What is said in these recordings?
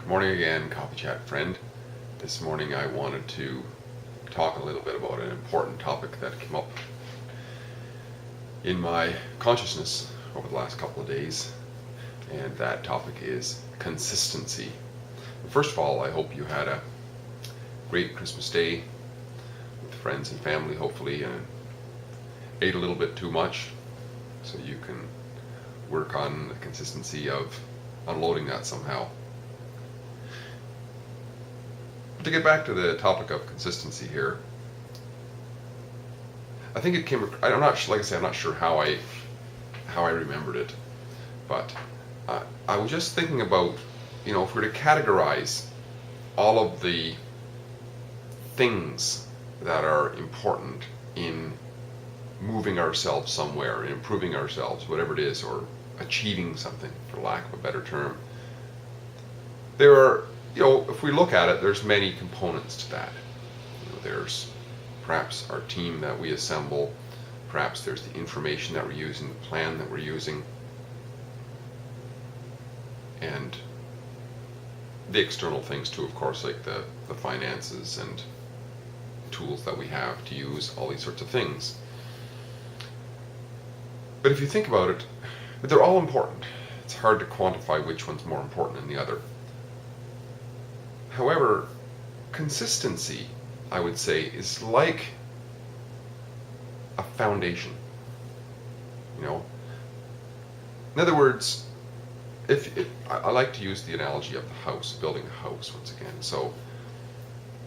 Good morning again, Coffee Chat friend. This morning I wanted to talk a little bit about an important topic that came up in my consciousness over the last couple of days, and that topic is consistency. First of all, I hope you had a great Christmas day with friends and family, hopefully, and ate a little bit too much so you can work on the consistency of unloading that somehow. To get back to the topic of consistency here, I think it came. I'm not sure how I remembered it, but I was just thinking about, if we were to categorize all of the things that are important in moving ourselves somewhere, improving ourselves, whatever it is, or achieving something, for lack of a better term, there are. If we look at it, there's many components to that. There's perhaps our team that we assemble, perhaps there's the information that we're using, the plan that we're using, and the external things too, of course, like the finances and tools that we have to use, all these sorts of things. But if you think about it, they're all important. It's hard to quantify which one's more important than the other. However, consistency, I would say, is like a foundation. In other words, I like to use the analogy of the house, building a house once again. So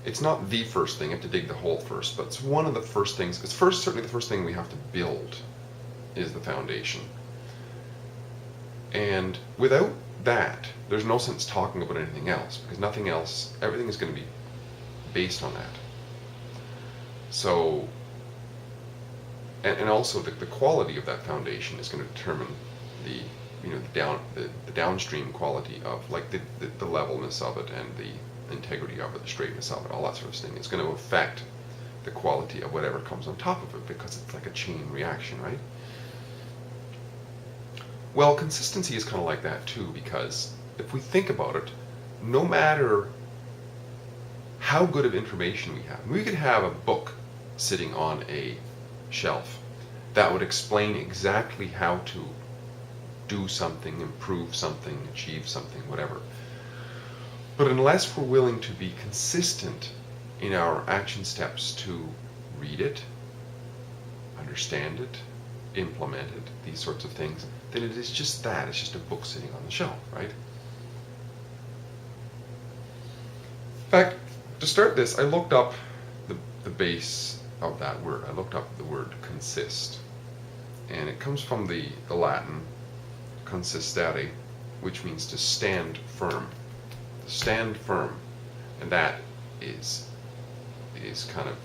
it's not the first thing, you have to dig the hole first, but it's one of the first things. It's certainly the first thing we have to build is the foundation. And without that, there's no sense talking about anything else, because everything is going to be based on that. So, and also the quality of that foundation is going to determine the downstream quality of, like, the levelness of it and the integrity of it, the straightness of it, all that sort of thing. It's going to affect the quality of whatever comes on top of it, because it's like a chain reaction, right? Well, consistency is kind of like that too, because if we think about it, no matter how good of information we could have a book sitting on a shelf that would explain exactly how to do something, improve something, achieve something, whatever. But unless we're willing to be consistent in our action steps to read it, understand it, implement it, these sorts of things, then it is just that. It's just a book sitting on the shelf, right? In fact, to start this, I looked up the base of that word. I looked up the word consist. And it comes from the Latin consistere, which means to stand firm. Stand firm. And that is kind of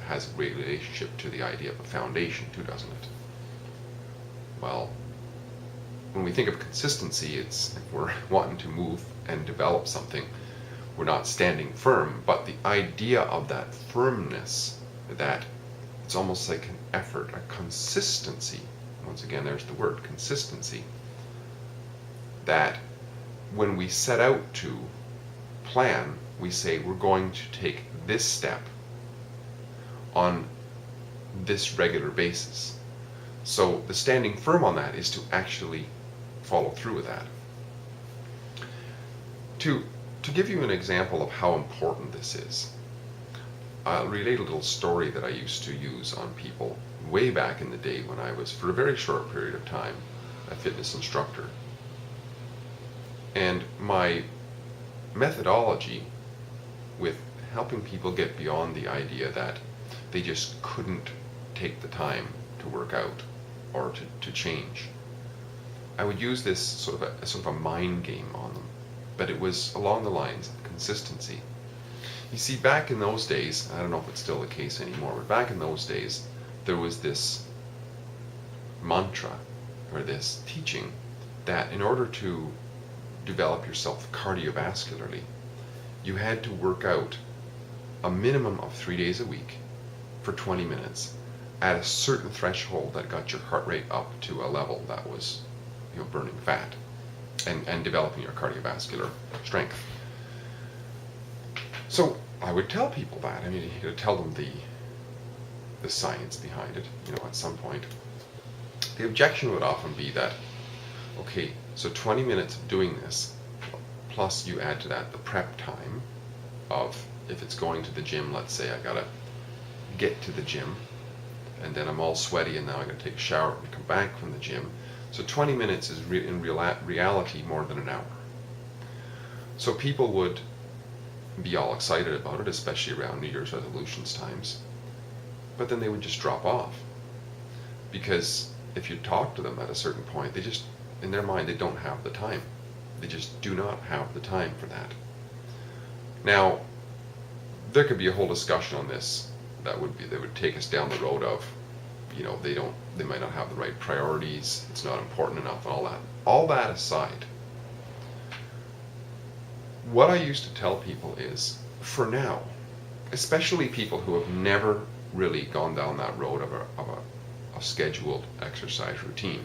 has a great relationship to the idea of a foundation too, doesn't it? Well, when we think of consistency, it's if we're wanting to move and develop something, we're not standing firm, but the idea of that firmness, that it's almost like an effort, a consistency. Once again, there's the word consistency. That when we set out to plan, we say we're going to take this step on this regular basis. So the standing firm on that is to actually follow through with that. To give you an example of how important this is, I'll relate a little story that I used to use on people way back in the day when I was, for a very short period of time, a fitness instructor. And my methodology with helping people get beyond the idea that they just couldn't take the time to work out or to change, I would use this sort of a mind game on them, but it was along the lines of consistency. You see, back in those days, I don't know if it's still the case anymore, but back in those days, there was this mantra, or this teaching, that in order to develop yourself cardiovascularly, you had to work out a minimum of 3 days a week for 20 minutes at a certain threshold that got your heart rate up to a level that was burning fat and developing your cardiovascular strength. So I would tell people that. I mean, you got to tell them the science behind it, at some point. The objection would often be that, okay, so 20 minutes of doing this, plus you add to that the prep time of, if it's going to the gym, let's say I gotta get to the gym, and then I'm all sweaty, and now I gotta take a shower and come back from the gym. So 20 minutes is in reality more than an hour. So people would be all excited about it, especially around New Year's resolutions times, but then they would just drop off. Because if you talk to them at a certain point, they just, in their mind, they don't have the time. They just do not have the time for that. Now, there could be a whole discussion on this that would take us down the road of, they might not have the right priorities, it's not important enough, and all that. All that aside, what I used to tell people is, for now, especially people who have never really gone down that road of a scheduled exercise routine,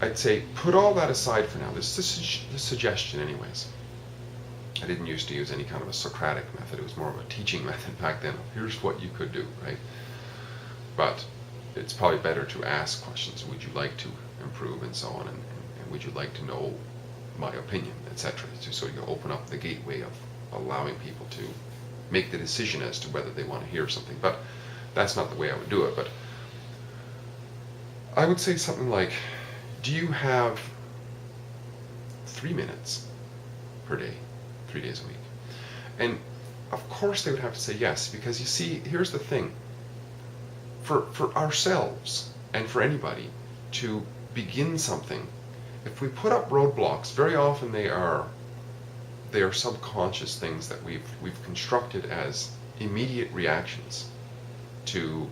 I'd say put all that aside for now. This is the suggestion anyways. I didn't used to use any kind of a Socratic method. It was more of a teaching method back then. Here's what you could do, right? But it's probably better to ask questions. Would you like to improve, and so on, and would you like to know my opinion, etc. So you open up the gateway of allowing people to make the decision as to whether they want to hear something. But that's not the way I would do it. But I would say something like, do you have 3 minutes per day, 3 days a week? And of course they would have to say yes, because you see, here's the thing. For ourselves and for anybody to begin something, if we put up roadblocks, very often they are subconscious things that we've constructed as immediate reactions to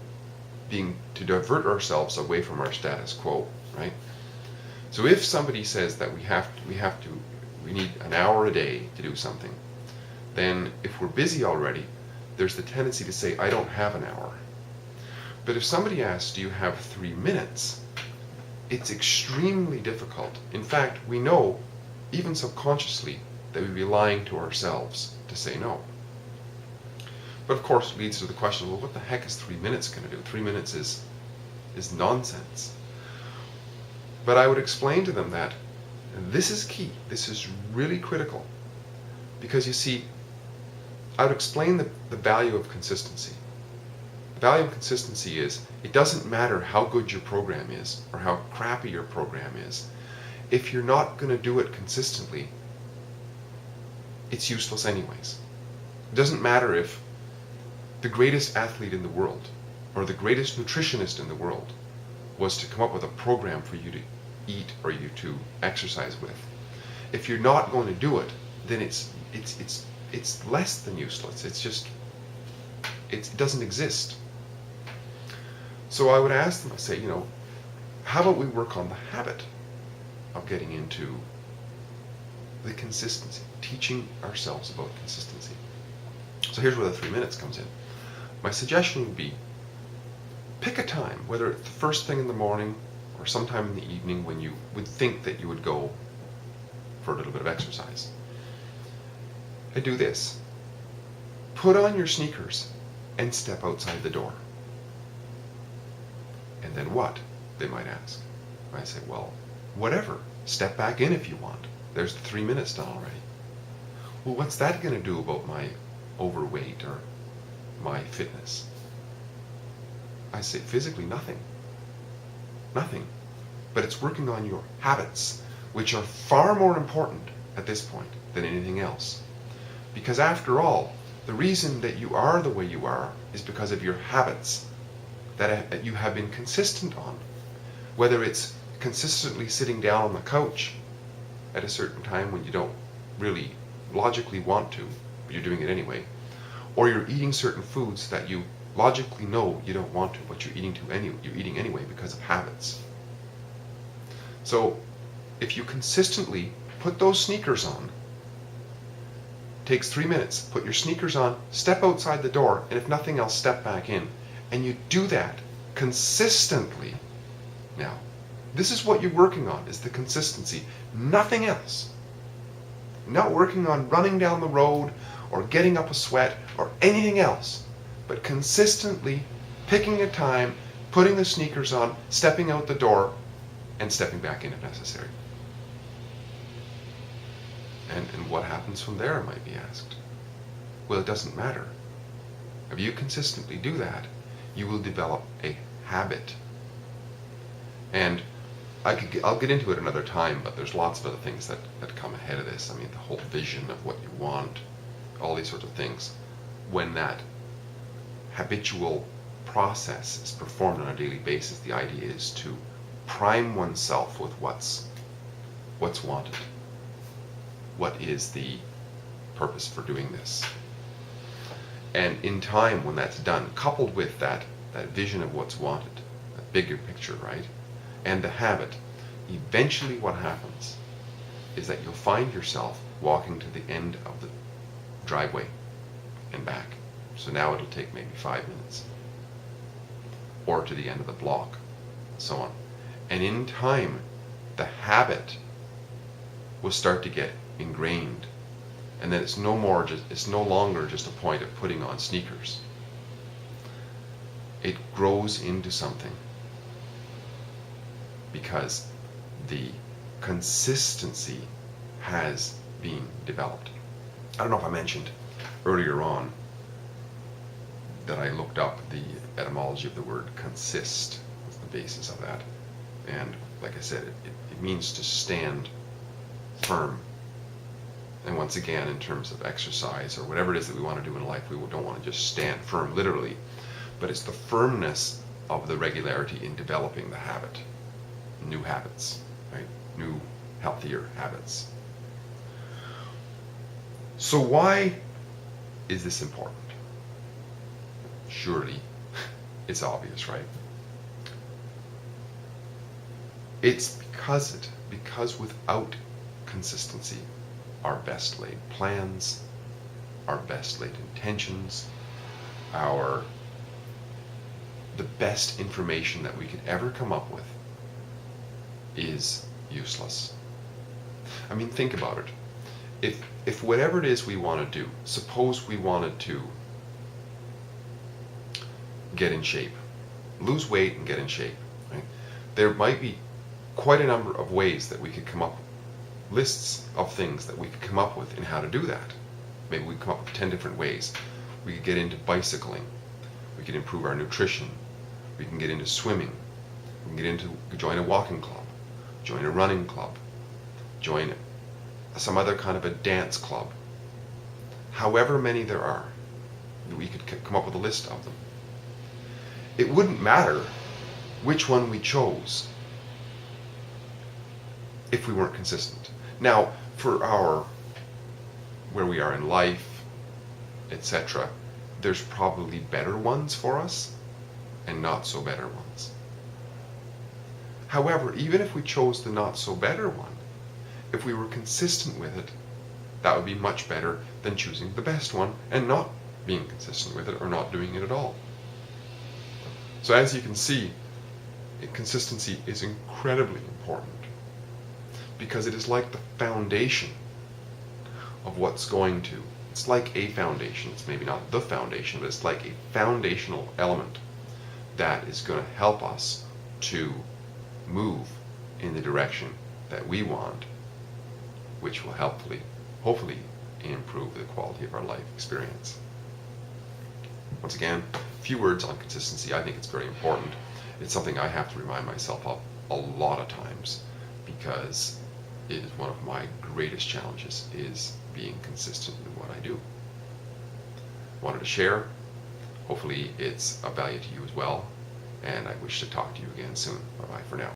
divert ourselves away from our status quo, right? So if somebody says that we need an hour a day to do something, then if we're busy already, there's the tendency to say, I don't have an hour. But if somebody asks, do you have 3 minutes? It's extremely difficult. In fact, we know, even subconsciously, that we'd be lying to ourselves to say no. But of course, it leads to the question, well, what the heck is 3 minutes going to do? 3 minutes is nonsense. But I would explain to them that this is key. This is really critical. Because you see, I would explain the value of consistency. The value of consistency is, it doesn't matter how good your program is or how crappy your program is. If you're not going to do it consistently, it's useless anyways. It doesn't matter if the greatest athlete in the world or the greatest nutritionist in the world was to come up with a program for you to eat or you to exercise with. If you're not going to do it, then it's less than useless. It doesn't exist. So I would ask them, I say, how about we work on the habit of getting into the consistency, teaching ourselves about consistency. So here's where the 3 minutes comes in. My suggestion would be, pick a time, whether it's the first thing in the morning or sometime in the evening when you would think that you would go for a little bit of exercise. And do this. Put on your sneakers and step outside the door. And then what? They might ask. I say, well, whatever. Step back in if you want. There's the 3 minutes done already. Well, what's that going to do about my overweight or my fitness? I say, physically, nothing. Nothing. But it's working on your habits, which are far more important at this point than anything else. Because after all, the reason that you are the way you are is because of your habits that you have been consistent on. Whether it's consistently sitting down on the couch at a certain time when you don't really logically want to, but you're doing it anyway, or you're eating certain foods that you logically know you don't want to, but you're eating anyway because of habits. So if you consistently put those sneakers on, takes 3 minutes, put your sneakers on, step outside the door, and if nothing else, step back in. And you do that consistently. Now, this is what you're working on, is the consistency, nothing else. Not working on running down the road or getting up a sweat or anything else, but consistently picking a time, putting the sneakers on, stepping out the door, and stepping back in if necessary. And what happens from there, might be asked? Well, it doesn't matter. If you consistently do that, you will develop a habit. And I'll get into it another time, but there's lots of other things that come ahead of this. I mean, the whole vision of what you want, all these sorts of things. When that habitual process is performed on a daily basis, the idea is to prime oneself with what's wanted. What is the purpose for doing this? And in time, when that's done, coupled with that vision of what's wanted, that bigger picture, right? And the habit, eventually what happens is that you'll find yourself walking to the end of the driveway and back. So now it'll take maybe 5 minutes. Or to the end of the block, and so on. And in time, the habit will start to get ingrained. And then it's no longer just a point of putting on sneakers. It grows into something because the consistency has been developed. I don't know if I mentioned earlier on that I looked up the etymology of the word consist. That's the basis of that. And like I said, it means to stand firm. And once again, in terms of exercise or whatever it is that we want to do in life, we don't want to just stand firm literally, but it's the firmness of the regularity in developing the habit. New habits, right? New, healthier habits. So why is this important? Surely it's obvious, right? It's because without consistency, our best laid plans, our best laid intentions, the best information that we could ever come up with is useless. I mean, think about it. If whatever it is we want to do, suppose we wanted to get in shape, lose weight and get in shape, right? There might be quite a number of ways that we could come up, lists of things that we could come up with in how to do that. Maybe we come up with 10 different ways. We could get into bicycling. We could improve our nutrition. We can get into swimming. We can join a walking club, join a running club, join some other kind of a dance club. However many there are, we could come up with a list of them. It wouldn't matter which one we chose if we weren't consistent. Now, for where we are in life, etc., there's probably better ones for us and not so better ones. However, even if we chose the not so better one, if we were consistent with it, that would be much better than choosing the best one and not being consistent with it or not doing it at all. So as you can see, consistency is incredibly important because it is like the foundation of what's going to. It's like a foundation. It's maybe not the foundation, but it's like a foundational element that is going to help us to move in the direction that we want, which will hopefully improve the quality of our life experience. Once again, a few words on consistency. I think it's very important. It's something I have to remind myself of a lot of times because it is one of my greatest challenges, is being consistent in what I do. Wanted to share. Hopefully it's of value to you as well, and I wish to talk to you again soon. Bye-bye for now.